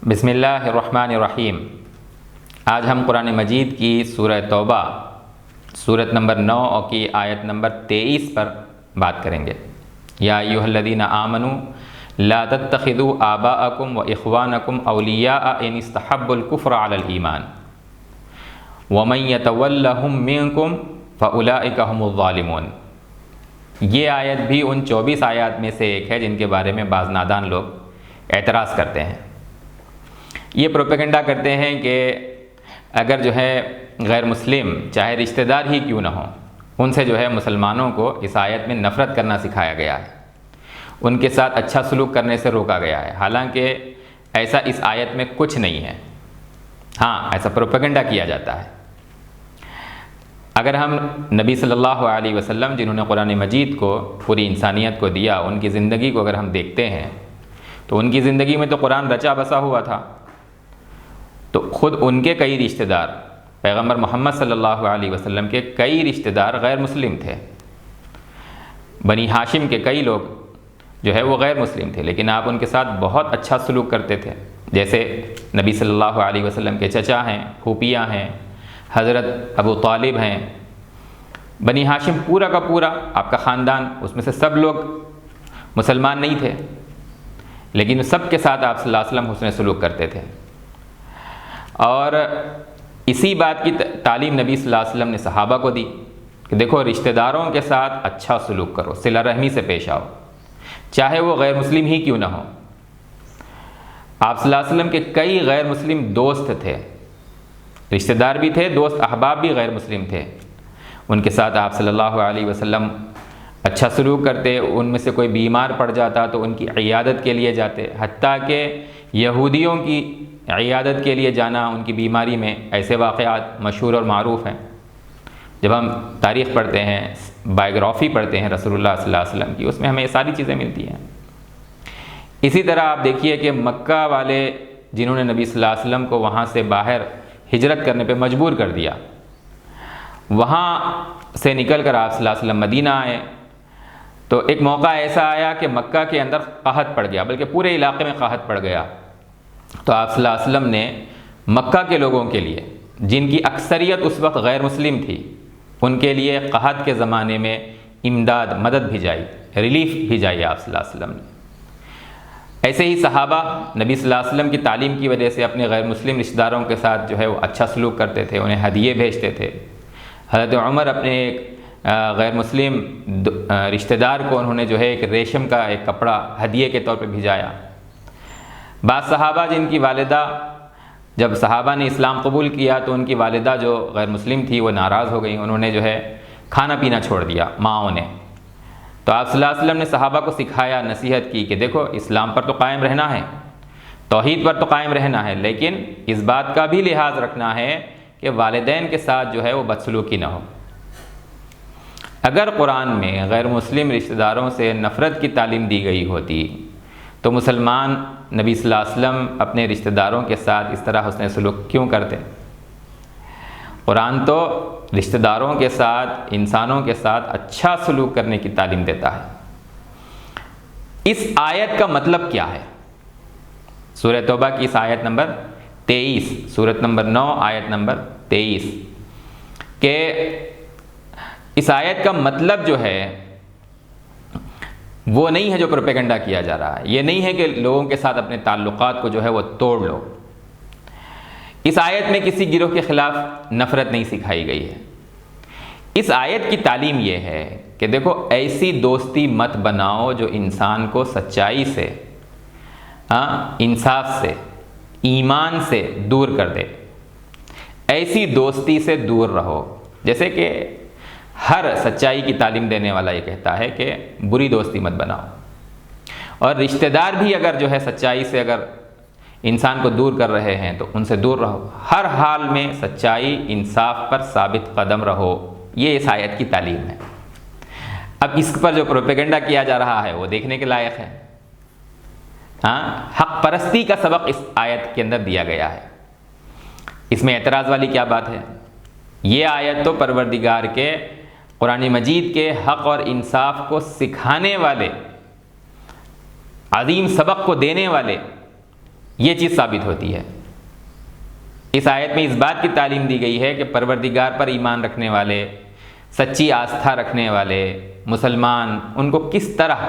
بسم اللہ الرحمن الرحیم۔ آج ہم قرآن مجید کی سورہ توبہ سورت نمبر 9 کی آیت نمبر 23 پر بات کریں گے۔ یا ایھا الذین آمنوا لا تتخذوا آباءکم واخوانکم اولیاء ان استحبوا الکفر علی الایمان ومن یتولہم منکم فاولئک ھم الظالمون۔ یہ آیت بھی ان 24 آیات میں سے ایک ہے جن کے بارے میں بعض نادان لوگ اعتراض کرتے ہیں۔ یہ پروپیگنڈا کرتے ہیں کہ اگر جو ہے غیر مسلم چاہے رشتہ دار ہی کیوں نہ ہوں، ان سے جو ہے مسلمانوں کو اس آیت میں نفرت کرنا سکھایا گیا ہے، ان کے ساتھ اچھا سلوک کرنے سے روکا گیا ہے، حالانکہ ایسا اس آیت میں کچھ نہیں ہے۔ ہاں، ایسا پروپیگنڈا کیا جاتا ہے۔ اگر ہم نبی صلی اللہ علیہ وسلم جنہوں نے قرآن مجید کو پوری انسانیت کو دیا، ان کی زندگی کو اگر ہم دیکھتے ہیں تو ان کی زندگی میں تو قرآن رچا بسا ہوا تھا، تو خود ان کے کئی رشتہ دار پیغمبر محمد صلی اللہ علیہ وسلم کے کئی رشتہ دار غیر مسلم تھے۔ بنی ہاشم کے کئی لوگ جو ہے وہ غیر مسلم تھے، لیکن آپ ان کے ساتھ بہت اچھا سلوک کرتے تھے، جیسے نبی صلی اللہ علیہ وسلم کے چچا ہیں، پھوپھیاں ہیں، حضرت ابو طالب ہیں۔ بنی ہاشم پورا کا پورا آپ کا خاندان، اس میں سے سب لوگ مسلمان نہیں تھے، لیکن سب کے ساتھ آپ صلی اللہ علیہ وسلم حسن سلوک کرتے تھے۔ اور اسی بات کی تعلیم نبی صلی اللہ علیہ وسلم نے صحابہ کو دی کہ دیکھو رشتہ داروں کے ساتھ اچھا سلوک کرو، صلہ رحمی سے پیش آؤ، چاہے وہ غیر مسلم ہی کیوں نہ ہو۔ آپ صلی اللہ علیہ وسلم کے کئی غیر مسلم دوست تھے، رشتہ دار بھی تھے، دوست احباب بھی غیر مسلم تھے، ان کے ساتھ آپ صلی اللہ علیہ وسلم اچھا سلوک کرتے، ان میں سے کوئی بیمار پڑ جاتا تو ان کی عیادت کے لیے جاتے، حتیٰ کہ یہودیوں کی عیادت کے لیے جانا ان کی بیماری میں، ایسے واقعات مشہور اور معروف ہیں۔ جب ہم تاریخ پڑھتے ہیں، بائیوگرافی پڑھتے ہیں رسول اللہ صلی اللہ علیہ وسلم کی، اس میں ہمیں یہ ساری چیزیں ملتی ہیں۔ اسی طرح آپ دیکھیے کہ مکہ والے جنہوں نے نبی صلی اللہ علیہ وسلم کو وہاں سے باہر ہجرت کرنے پہ مجبور کر دیا، وہاں سے نکل کر آپ صلی اللہ علیہ وسلم مدینہ آئے، تو ایک موقع ایسا آیا کہ مکہ کے اندر قحط پڑ گیا، بلکہ پورے علاقے میں قحط پڑ گیا۔ تو آپ صلی اللہ علیہ وسلم نے مکہ کے لوگوں کے لیے، جن کی اکثریت اس وقت غیر مسلم تھی، ان کے لیے قحط کے زمانے میں امداد، مدد بھیجائی، ریلیف بھیجائی آپ صلی اللہ علیہ وسلم نے۔ ایسے ہی صحابہ نبی صلی اللہ علیہ وسلم کی تعلیم کی وجہ سے اپنے غیر مسلم رشتہ داروں کے ساتھ جو ہے وہ اچھا سلوک کرتے تھے، انہیں ہدیے بھیجتے تھے۔ حضرت عمر اپنے ایک غیر مسلم رشتہ دار کو انہوں نے جو ہے ایک ریشم کا ایک کپڑا ہدیے کے طور پہ بھیجایا۔ بعض صحابہ جن کی والدہ، جب صحابہ نے اسلام قبول کیا تو ان کی والدہ جو غیر مسلم تھی وہ ناراض ہو گئیں، انہوں نے جو ہے کھانا پینا چھوڑ دیا ماؤں نے۔ تو آپ صلی اللہ علیہ وسلم نے صحابہ کو سکھایا، نصیحت کی کہ دیکھو اسلام پر تو قائم رہنا ہے، توحید پر تو قائم رہنا ہے، لیکن اس بات کا بھی لحاظ رکھنا ہے کہ والدین کے ساتھ جو ہے وہ بدسلوکی نہ ہو۔ اگر قرآن میں غیر مسلم رشتہ داروں سے نفرت کی تعلیم دی گئی ہوتی تو مسلمان نبی صلی اللہ علیہ وسلم اپنے رشتہ داروں کے ساتھ اس طرح حسن سلوک کیوں کرتے؟ قرآن تو رشتہ داروں کے ساتھ، انسانوں کے ساتھ اچھا سلوک کرنے کی تعلیم دیتا ہے۔ اس آیت کا مطلب کیا ہے؟ سورہ توبہ کی اس آیت نمبر 23، سورت نمبر 9 آیت نمبر 23، کہ اس آیت کا مطلب جو ہے وہ نہیں ہے جو پروپیگنڈا کیا جا رہا ہے، یہ نہیں ہے کہ لوگوں کے ساتھ اپنے تعلقات کو جو ہے وہ توڑ لو۔ اس آیت میں کسی گروہ کے خلاف نفرت نہیں سکھائی گئی ہے۔ اس آیت کی تعلیم یہ ہے کہ دیکھو ایسی دوستی مت بناؤ جو انسان کو سچائی سے، انصاف سے، ایمان سے دور کر دے۔ ایسی دوستی سے دور رہو، جیسے کہ ہر سچائی کی تعلیم دینے والا یہ کہتا ہے کہ بری دوستی مت بناؤ، اور رشتہ دار بھی اگر جو ہے سچائی سے اگر انسان کو دور کر رہے ہیں تو ان سے دور رہو، ہر حال میں سچائی، انصاف پر ثابت قدم رہو۔ یہ اس آیت کی تعلیم ہے۔ اب اس پر جو پروپیگنڈا کیا جا رہا ہے وہ دیکھنے کے لائق ہے۔ حق پرستی کا سبق اس آیت کے اندر دیا گیا ہے، اس میں اعتراض والی کیا بات ہے؟ یہ آیت تو پروردگار کے، قرآن مجید کے حق اور انصاف کو سکھانے والے، عظیم سبق کو دینے والے یہ چیز ثابت ہوتی ہے۔ اس آیت میں اس بات کی تعلیم دی گئی ہے کہ پروردگار پر ایمان رکھنے والے، سچی آستھا رکھنے والے مسلمان، ان کو کس طرح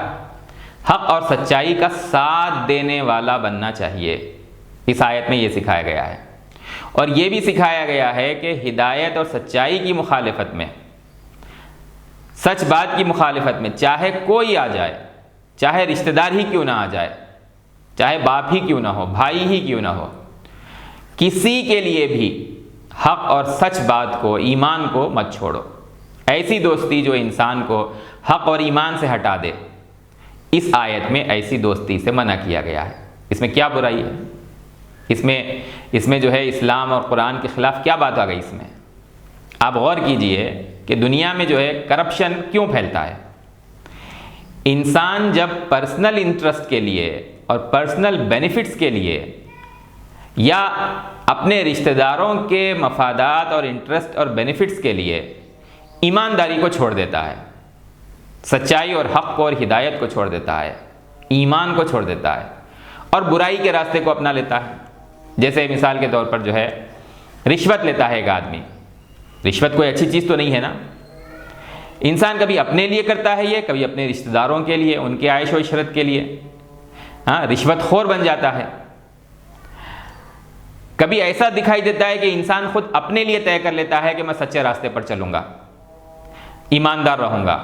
حق اور سچائی کا ساتھ دینے والا بننا چاہیے، اس آیت میں یہ سکھایا گیا ہے۔ اور یہ بھی سکھایا گیا ہے کہ ہدایت اور سچائی کی مخالفت میں، سچ بات کی مخالفت میں چاہے کوئی آ جائے، چاہے رشتہ دار ہی کیوں نہ آ جائے، چاہے باپ ہی کیوں نہ ہو، بھائی ہی کیوں نہ ہو، کسی کے لیے بھی حق اور سچ بات کو، ایمان کو مت چھوڑو۔ ایسی دوستی جو انسان کو حق اور ایمان سے ہٹا دے، اس آیت میں ایسی دوستی سے منع کیا گیا ہے۔ اس میں کیا برائی ہے؟ اس میں جو ہے اسلام اور قرآن کے خلاف کیا بات آ گئی اس میں؟ آپ غور کیجئے کہ دنیا میں جو ہے کرپشن کیوں پھیلتا ہے۔ انسان جب پرسنل انٹرسٹ کے لیے اور پرسنل بینیفٹس کے لیے یا اپنے رشتہ داروں کے مفادات اور انٹرسٹ اور بینیفٹس کے لیے ایمانداری کو چھوڑ دیتا ہے، سچائی اور حق کو اور ہدایت کو چھوڑ دیتا ہے، ایمان کو چھوڑ دیتا ہے اور برائی کے راستے کو اپنا لیتا ہے، جیسے مثال کے طور پر جو ہے رشوت لیتا ہے ایک آدمی۔ رشوت کوئی اچھی چیز تو نہیں ہے نا۔ انسان کبھی اپنے لیے کرتا ہے یہ، کبھی اپنے رشتہ داروں کے لیے، ان کے عیش و عشرت کے لیے، رشوت خور بن جاتا ہے۔ کبھی ایسا دکھائی دیتا ہے کہ انسان خود اپنے لیے طے کر لیتا ہے کہ میں سچے راستے پر چلوں گا، ایماندار رہوں گا،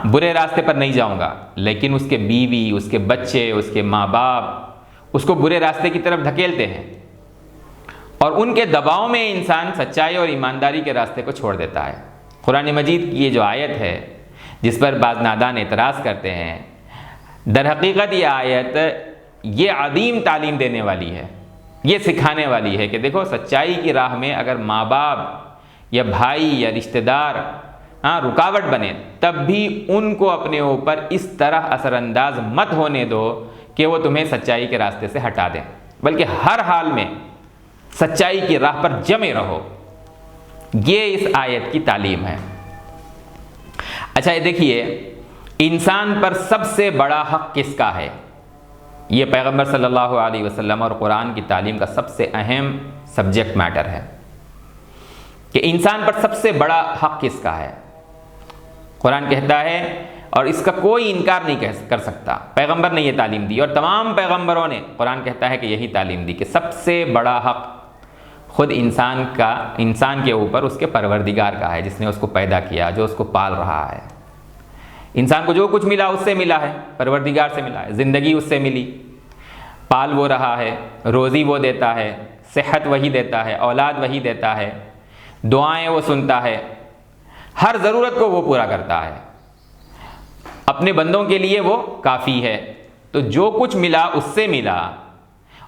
برے راستے پر نہیں جاؤں گا، لیکن اس کے بیوی، اس کے بچے، اس کے ماں باپ اس کو برے راستے کی طرف دھکیلتے ہیں، اور ان کے دباؤ میں انسان سچائی اور ایمانداری کے راستے کو چھوڑ دیتا ہے۔ قرآن مجید کی یہ جو آیت ہے جس پر بعض نادان اعتراض کرتے ہیں، در حقیقت یہ آیت یہ عظیم تعلیم دینے والی ہے، یہ سکھانے والی ہے کہ دیکھو سچائی کی راہ میں اگر ماں باپ یا بھائی یا رشتہ دار رکاوٹ بنے، تب بھی ان کو اپنے اوپر اس طرح اثر انداز مت ہونے دو کہ وہ تمہیں سچائی کے راستے سے ہٹا دیں، بلکہ ہر حال میں سچائی کی راہ پر جمے رہو۔ یہ اس آیت کی تعلیم ہے۔ اچھا یہ دیکھیے، انسان پر سب سے بڑا حق کس کا ہے؟ یہ پیغمبر صلی اللہ علیہ وسلم اور قرآن کی تعلیم کا سب سے اہم سبجیکٹ میٹر ہے کہ انسان پر سب سے بڑا حق کس کا ہے۔ قرآن کہتا ہے، اور اس کا کوئی انکار نہیں کر سکتا، پیغمبر نے یہ تعلیم دی اور تمام پیغمبروں نے، قرآن کہتا ہے کہ یہی تعلیم دی کہ سب سے بڑا حق خود انسان کے اوپر اس کے پروردگار کا ہے، جس نے اس کو پیدا کیا، جو اس کو پال رہا ہے۔ انسان کو جو کچھ ملا اس سے ملا ہے، پروردگار سے ملا ہے، زندگی اس سے ملی، پال وہ رہا ہے، روزی وہ دیتا ہے، صحت وہی دیتا ہے، اولاد وہی دیتا ہے، دعائیں وہ سنتا ہے، ہر ضرورت کو وہ پورا کرتا ہے، اپنے بندوں کے لیے وہ کافی ہے۔ تو جو کچھ ملا اس سے ملا،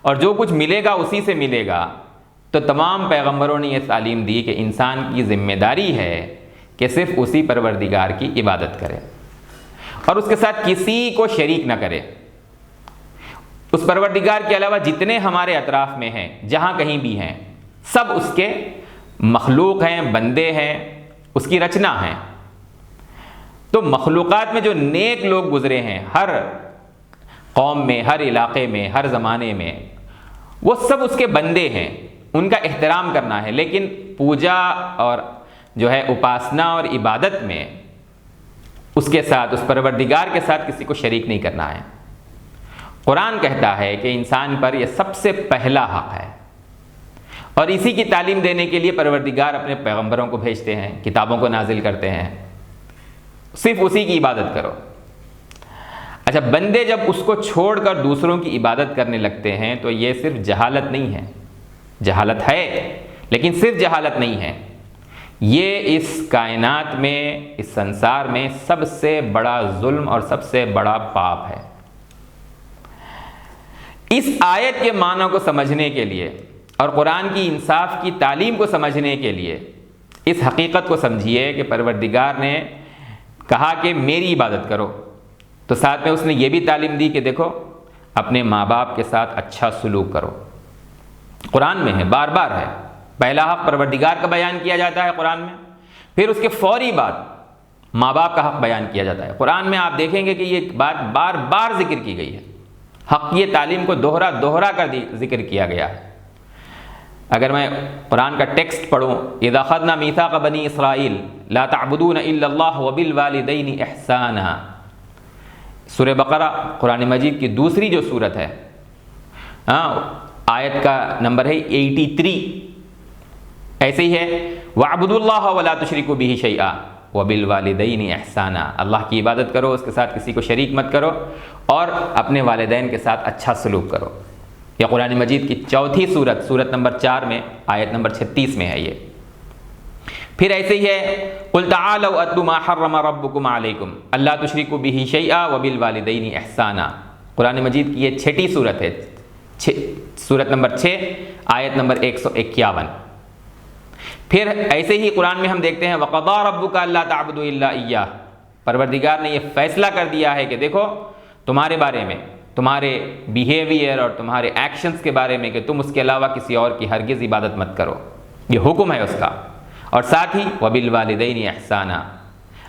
اور جو کچھ ملے گا اسی سے ملے گا۔ تو تمام پیغمبروں نے یہ تعلیم دی کہ انسان کی ذمہ داری ہے کہ صرف اسی پروردگار کی عبادت کرے اور اس کے ساتھ کسی کو شریک نہ کرے۔ اس پروردگار کے علاوہ جتنے ہمارے اطراف میں ہیں، جہاں کہیں بھی ہیں، سب اس کے مخلوق ہیں، بندے ہیں، اس کی رچنا ہیں۔ تو مخلوقات میں جو نیک لوگ گزرے ہیں، ہر قوم میں، ہر علاقے میں، ہر زمانے میں، وہ سب اس کے بندے ہیں، ان کا احترام کرنا ہے، لیکن پوجا اور جو ہے اپاسنا اور عبادت میں اس کے ساتھ، اس پروردگار کے ساتھ کسی کو شریک نہیں کرنا ہے۔ قرآن کہتا ہے کہ انسان پر یہ سب سے پہلا حق ہے، اور اسی کی تعلیم دینے کے لیے پروردگار اپنے پیغمبروں کو بھیجتے ہیں، کتابوں کو نازل کرتے ہیں، صرف اسی کی عبادت کرو۔ اچھا، بندے جب اس کو چھوڑ کر دوسروں کی عبادت کرنے لگتے ہیں تو یہ صرف جہالت نہیں ہے، جہالت ہے لیکن صرف جہالت نہیں ہے، یہ اس کائنات میں، اس سنسار میں سب سے بڑا ظلم اور سب سے بڑا پاپ ہے۔ اس آیت کے معنی کو سمجھنے کے لیے اور قرآن کی انصاف کی تعلیم کو سمجھنے کے لیے اس حقیقت کو سمجھیے کہ پروردگار نے کہا کہ میری عبادت کرو، تو ساتھ میں اس نے یہ بھی تعلیم دی کہ دیکھو اپنے ماں باپ کے ساتھ اچھا سلوک کرو۔ قرآن میں ہے، بار بار ہے، پہلا حق پروردگار کا بیان کیا جاتا ہے قرآن میں، پھر اس کے فوری بعد ماں باپ کا حق بیان کیا جاتا ہے۔ قرآن میں آپ دیکھیں گے کہ یہ بات بار بار ذکر کی گئی ہے، حقیہ تعلیم کو دوہرا دوہرا کر ذکر کیا گیا ہے۔ اگر میں قرآن کا ٹیکسٹ پڑھوں، اذا اخذنا میثاق بنی اسرائیل لا تعبدون الا اللہ وبالوالدین احسانا، سورہ بقرہ قرآن مجید کی دوسری جو صورت ہے، آیت کا نمبر ہے 83، ایسے ہی ہے وَاعْبُدُوا اللَّهَ وَلَا تُشْرِكُوا بِهِ شَيْئًا وَبِالْوَالِدَيْنِ إِحْسَانًا، اللہ کی عبادت کرو، اس کے ساتھ کسی کو شریک مت کرو، اور اپنے والدین کے ساتھ اچھا سلوک کرو۔ یہ قرآن مجید کی چوتھی صورت، صورت نمبر 4 میں آیت نمبر 36 میں ہے یہ۔ پھر ایسے ہی ہے قُلْ تَعَالَوْا أَتْلُ مَا حَرَّمَ رَبُّكُمْ عَلَيْكُمْ أَلَّا تُشْرِكُوا بِهِ شَيْئًا وَبِالْوَالِدَيْنِ إِحْسَانًا، قرآن مجید کی یہ چھٹی صورت ہے، صورت نمبر 6 آیت نمبر 151۔ پھر ایسے ہی قرآن میں ہم دیکھتے ہیں وَقَضَىٰ رَبُّكَ أَلَّا تَعْبُدُوا إِلَّا إِيَّاهُ، پروردگار نے یہ فیصلہ کر دیا ہے کہ دیکھو تمہارے بارے میں، تمہارے بیہیویئر اور تمہارے ایکشنز کے بارے میں، کہ تم اس کے علاوہ کسی اور کی ہرگز عبادت مت کرو، یہ حکم ہے اس کا۔ اور ساتھ ہی وَبِالْوَالِدَيْنِ إِحْسَانًا،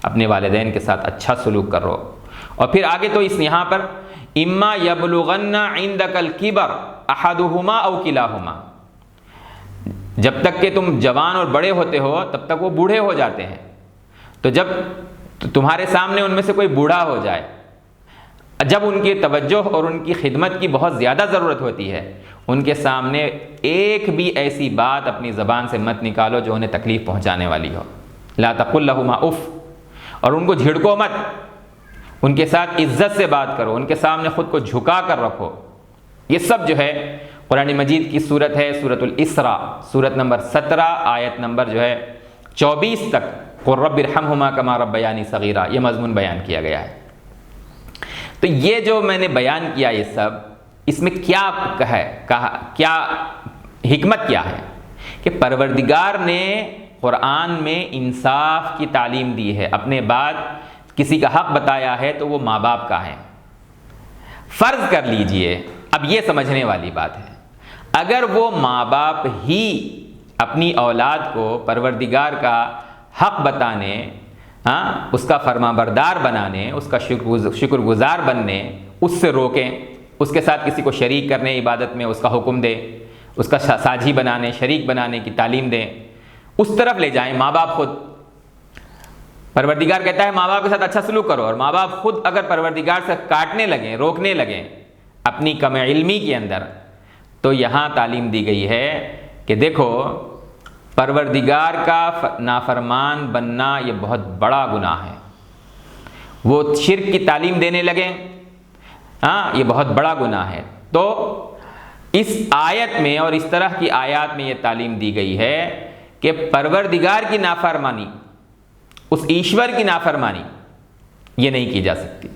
اپنے والدین کے ساتھ اچھا سلوک کرو۔ اور پھر آگے تو اس یہاں پر اِمَّا يَبْلُغَنَّ عِندَكَ الْكِبَرَ أَحَدُهُمَا أَوْ كِلَاهُمَا، جب تک کہ تم جوان اور بڑے ہوتے ہو تب تک وہ بوڑھے ہو جاتے ہیں، تو جب تمہارے سامنے ان میں سے کوئی بوڑھا ہو جائے، جب ان کی توجہ اور ان کی خدمت کی بہت زیادہ ضرورت ہوتی ہے، ان کے سامنے ایک بھی ایسی بات اپنی زبان سے مت نکالو جو انہیں تکلیف پہنچانے والی ہو۔ لا تقل لہما اف، اور ان کو جھڑکو مت، ان کے ساتھ عزت سے بات کرو، ان کے سامنے خود کو جھکا کر رکھو۔ یہ سب جو ہے قرآن مجید کی صورت ہے سورۃ الاسراء، صورت نمبر 17 آیت نمبر جو ہے 24 تک، قل رب ارحمہما کما ربیانی صغیرا، یہ مضمون بیان کیا گیا ہے۔ تو یہ جو میں نے بیان کیا یہ سب، اس میں کیا کیا حکمت کیا ہے کہ پروردگار نے قرآن میں انصاف کی تعلیم دی ہے، اپنے بعد کسی کا حق بتایا ہے تو وہ ماں باپ کا ہے۔ فرض کر لیجئے، اب یہ سمجھنے والی بات ہے، اگر وہ ماں باپ ہی اپنی اولاد کو پروردگار کا حق بتانے، اس کا فرما بردار بنانے، اس کا شکر گزار بننے، اس سے روکیں، اس کے ساتھ کسی کو شریک کرنے عبادت میں اس کا حکم دے، اس کا ساجھی بنانے، شریک بنانے کی تعلیم دیں، اس طرف لے جائیں ماں باپ خود۔ پروردگار کہتا ہے ماں باپ کے ساتھ اچھا سلوک کرو، اور ماں باپ خود اگر پروردگار سے کاٹنے لگیں، روکنے لگیں اپنی کم علمی کے اندر، تو یہاں تعلیم دی گئی ہے کہ دیکھو پروردگار کا نافرمان بننا یہ بہت بڑا گناہ ہے۔ وہ شرک کی تعلیم دینے لگیں، یہ بہت بڑا گناہ ہے۔ تو اس آیت میں اور اس طرح کی آیات میں یہ تعلیم دی گئی ہے کہ پروردگار کی نافرمانی، اس ایشور کی نافرمانی یہ نہیں کی جا سکتی،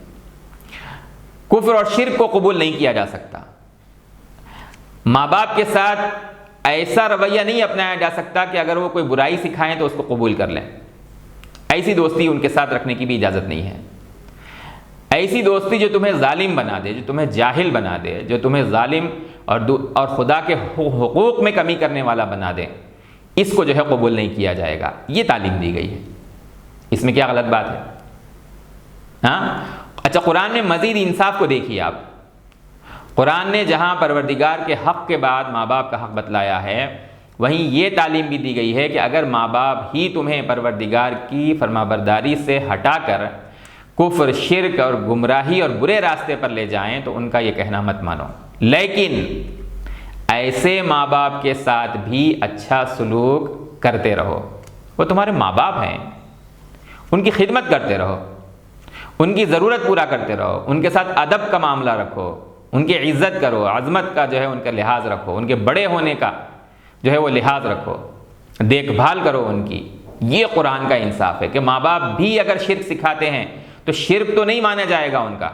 کفر اور شرک کو قبول نہیں کیا جا سکتا، ماں باپ کے ساتھ ایسا رویہ نہیں اپنایا جا سکتا کہ اگر وہ کوئی برائی سکھائیں تو اس کو قبول کر لیں، ایسی دوستی ان کے ساتھ رکھنے کی بھی اجازت نہیں ہے۔ ایسی دوستی جو تمہیں ظالم بنا دے، جو تمہیں جاہل بنا دے، جو تمہیں ظالم اور خدا کے حقوق میں کمی کرنے والا بنا دے، اس کو جو ہے قبول نہیں کیا جائے گا۔ یہ تعلیم دی گئی ہے، اس میں کیا غلط بات ہے؟ اچھا، قرآن میں مزید انصاف کو دیکھیے آپ، قرآن نے جہاں پروردگار کے حق کے بعد ماں باپ کا حق بتلایا ہے، وہیں یہ تعلیم بھی دی گئی ہے کہ اگر ماں باپ ہی تمہیں پروردگار کی فرمانبرداری سے ہٹا کر کفر، شرک اور گمراہی اور برے راستے پر لے جائیں تو ان کا یہ کہنا مت مانو، لیکن ایسے ماں باپ کے ساتھ بھی اچھا سلوک کرتے رہو، وہ تمہارے ماں باپ ہیں، ان کی خدمت کرتے رہو، ان کی ضرورت پورا کرتے رہو، ان کے ساتھ ادب کا معاملہ رکھو، ان کی عزت کرو، عظمت کا جو ہے ان کا لحاظ رکھو، ان کے بڑے ہونے کا جو ہے وہ لحاظ رکھو، دیکھ بھال کرو ان کی۔ یہ قرآن کا انصاف ہے کہ ماں باپ بھی اگر شرک سکھاتے ہیں تو شرک تو نہیں مانا جائے گا ان کا،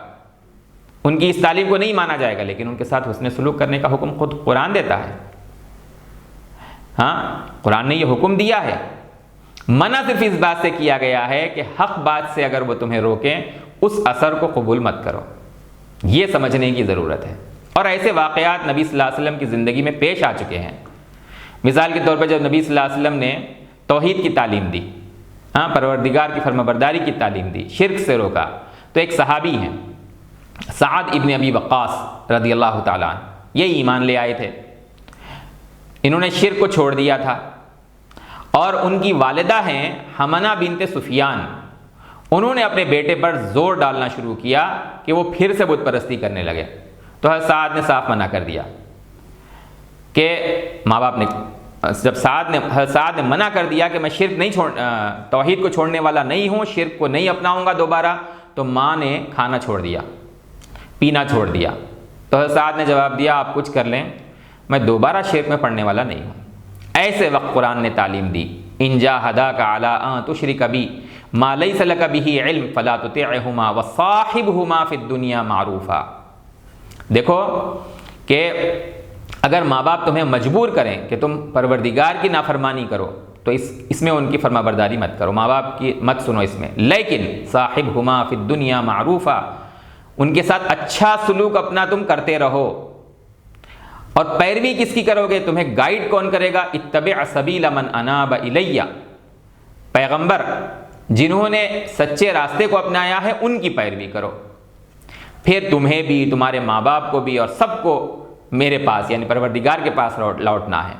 ان کی اس تعلیم کو نہیں مانا جائے گا، لیکن ان کے ساتھ حسن سلوک کرنے کا حکم خود قرآن دیتا ہے۔ قرآن نے یہ حکم دیا ہے، منع صرف اس بات سے کیا گیا ہے کہ حق بات سے اگر وہ تمہیں روکیں اس اثر کو قبول مت کرو، یہ سمجھنے کی ضرورت ہے۔ اور ایسے واقعات نبی صلی اللہ علیہ وسلم کی زندگی میں پیش آ چکے ہیں۔ مثال کے طور پر جب نبی صلی اللہ علیہ وسلم نے توحید کی تعلیم دی، پروردگار کی فرمانبرداری کی تعلیم دی، شرک سے روکا، تو ایک صحابی ہیں سعد ابن ابی وقاص رضی اللہ تعالیٰ عنہ، یہ ایمان لے آئے تھے، انہوں نے شرک کو چھوڑ دیا تھا، اور ان کی والدہ ہیں حمنہ بنت سفیان، انہوں نے اپنے بیٹے پر زور ڈالنا شروع کیا کہ وہ پھر سے بت پرستی کرنے لگے، تو حضرت سعد نے صاف منع کر دیا کہ ماں باپ نے، جب حضرت سعد نے منع کر دیا کہ میں شرک نہیں توحید کو چھوڑنے والا نہیں ہوں، شرک کو نہیں اپناؤں گا دوبارہ، تو ماں نے کھانا چھوڑ دیا، پینا چھوڑ دیا۔ تو حضرت سعد نے جواب دیا آپ کچھ کر لیں، میں دوبارہ شرک میں پڑنے والا نہیں ہوں۔ ایسے وقت قرآن نے تعلیم دی، ان جاہداک علی ان تشرک بی ما لیس لک بہ علم فلا تطعہما وصاحبہما فی الدنیا معروفا۔ دیکھو کہ اگر ماں باپ تمہیں مجبور کریں کہ تم پروردگار کی نافرمانی کرو تو اس میں ان کی فرما برداری مت کرو، ماں باپ کی مت سنو اس میں، لیکن صاحبہما فی الدنیا معروفا، ان کے ساتھ اچھا سلوک اپنا تم کرتے رہو۔ اور پیروی کس کی کرو گے؟ تمہیں گائیڈ کون کرے گا؟ اتبع سبیل من اناب الیہ، پیغمبر جنہوں نے سچے راستے کو اپنایا ہے ان کی پیروی کرو، پھر تمہیں بھی، تمہارے ماں باپ کو بھی، اور سب کو میرے پاس یعنی پروردگار کے پاس لوٹنا ہے۔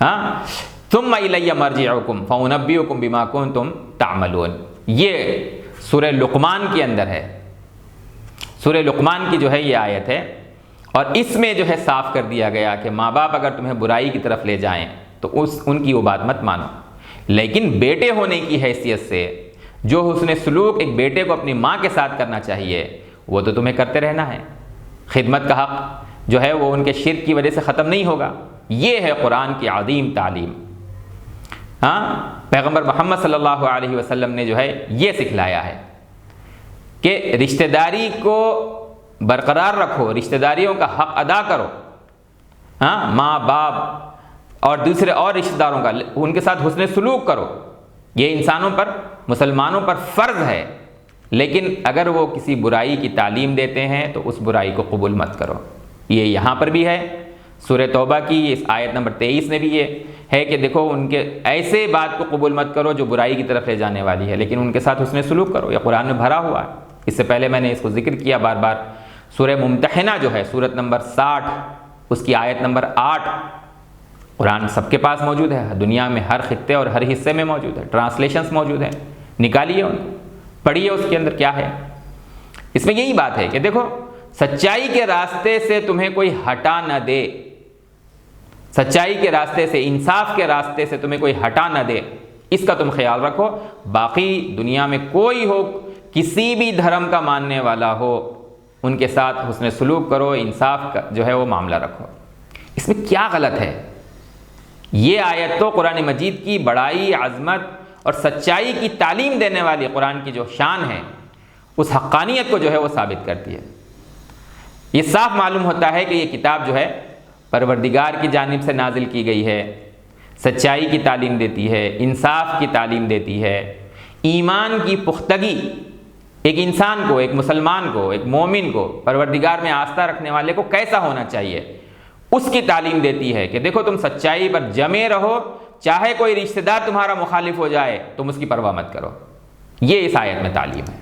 ہاں، ثم الی مرجعکم فانبئکم بما کنتم تعملون، یہ سورہ لقمان کے اندر ہے، سورہ لقمان کی جو ہے یہ آیت ہے، اور اس میں جو ہے صاف کر دیا گیا کہ ماں باپ اگر تمہیں برائی کی طرف لے جائیں تو ان کی وہ بات مت مانو، لیکن بیٹے ہونے کی حیثیت سے جو حسن سلوک ایک بیٹے کو اپنی ماں کے ساتھ کرنا چاہیے وہ تو تمہیں کرتے رہنا ہے۔ خدمت کا حق جو ہے وہ ان کے شرک کی وجہ سے ختم نہیں ہوگا۔ یہ ہے قرآن کی عظیم تعلیم۔ ہاں، پیغمبر محمد صلی اللہ علیہ وسلم نے جو ہے یہ سکھلایا ہے کہ رشتہ داری کو برقرار رکھو، رشتہ داریوں کا حق ادا کرو۔ ہاں، ماں باپ اور دوسرے اور رشتہ داروں کا، ان کے ساتھ حسن سلوک کرو، یہ انسانوں پر، مسلمانوں پر فرض ہے، لیکن اگر وہ کسی برائی کی تعلیم دیتے ہیں تو اس برائی کو قبول مت کرو۔ یہ یہاں پر بھی ہے، سورہ توبہ کی اس آیت نمبر 23 میں بھی یہ ہے کہ دیکھو ان کے ایسے بات کو قبول مت کرو جو برائی کی طرف لے جانے والی ہے، لیکن ان کے ساتھ حسن سلوک کرو۔ یہ قرآن میں بھرا ہوا ہے، اس سے پہلے میں نے اس کو ذکر کیا بار بار۔ سورہ ممتحنہ جو ہے سورت نمبر 60 اس کی آیت نمبر 8، قرآن سب کے پاس موجود ہے، دنیا میں ہر خطے اور ہر حصے میں موجود ہے، ٹرانسلیشنز موجود ہیں، نکالیے ان کو، پڑھیے اس کے اندر کیا ہے۔ اس میں یہی بات ہے کہ دیکھو سچائی کے راستے سے تمہیں کوئی ہٹا نہ دے، سچائی کے راستے سے، انصاف کے راستے سے تمہیں کوئی ہٹا نہ دے، اس کا تم خیال رکھو۔ باقی دنیا میں کوئی ہو، کسی بھی دھرم کا ماننے والا ہو، ان کے ساتھ حسن سلوک کرو، انصاف کا جو ہے وہ معاملہ رکھو۔ اس میں کیا غلط ہے؟ یہ آیت تو قرآن مجید کی بڑائی، عظمت اور سچائی کی تعلیم دینے والی قرآن کی جو شان ہے اس حقانیت کو جو ہے وہ ثابت کرتی ہے۔ یہ صاف معلوم ہوتا ہے کہ یہ کتاب جو ہے پروردگار کی جانب سے نازل کی گئی ہے، سچائی کی تعلیم دیتی ہے، انصاف کی تعلیم دیتی ہے، ایمان کی پختگی، ایک انسان کو، ایک مسلمان کو، ایک مومن کو، پروردگار میں آستہ رکھنے والے کو کیسا ہونا چاہیے اس کی تعلیم دیتی ہے کہ دیکھو تم سچائی پر جمے رہو، چاہے کوئی رشتہ دار تمہارا مخالف ہو جائے تم اس کی پرواہ مت کرو۔ یہ اس آیت میں تعلیم ہے۔